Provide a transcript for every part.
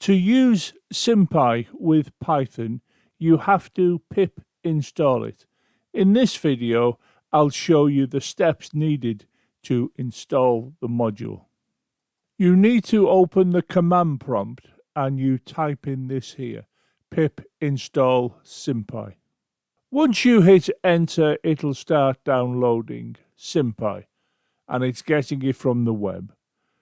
To use SymPy with Python, you have to pip install it. In this video, I'll show you the steps needed to install the module. You need to open the command prompt and you type in this here, pip install SymPy. Once you hit enter, it'll start downloading SymPy and it's getting it from the web.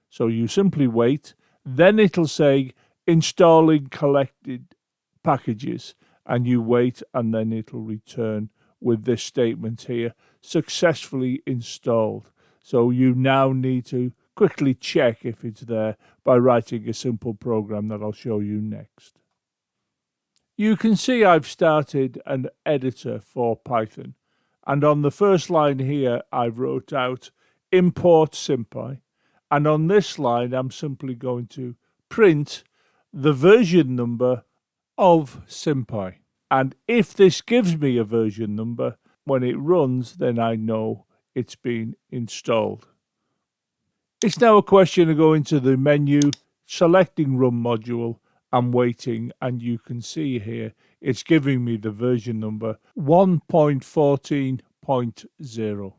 So you simply wait, then it'll say installing collected packages, and you wait, and then it'll return with this statement here, successfully installed. So you now need to quickly check if it's there by writing a simple program that I'll show you next. You can see I've started an editor for Python, and on the first line here I've wrote out import SymPy, and on this line I'm simply going to print the version number of SymPy. And if this gives me a version number, when it runs, then I know it's been installed. It's now a question of going to the menu, selecting Run Module, and waiting, and you can see here it's giving me the version number 1.14.0.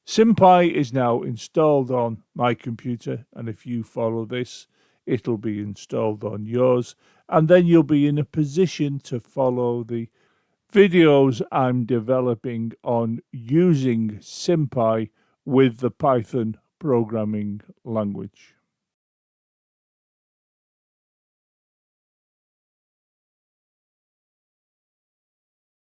SymPy is now installed on my computer, and if you follow this, it'll be installed on yours, and then you'll be in a position to follow the videos I'm developing on using SymPy with the Python programming language.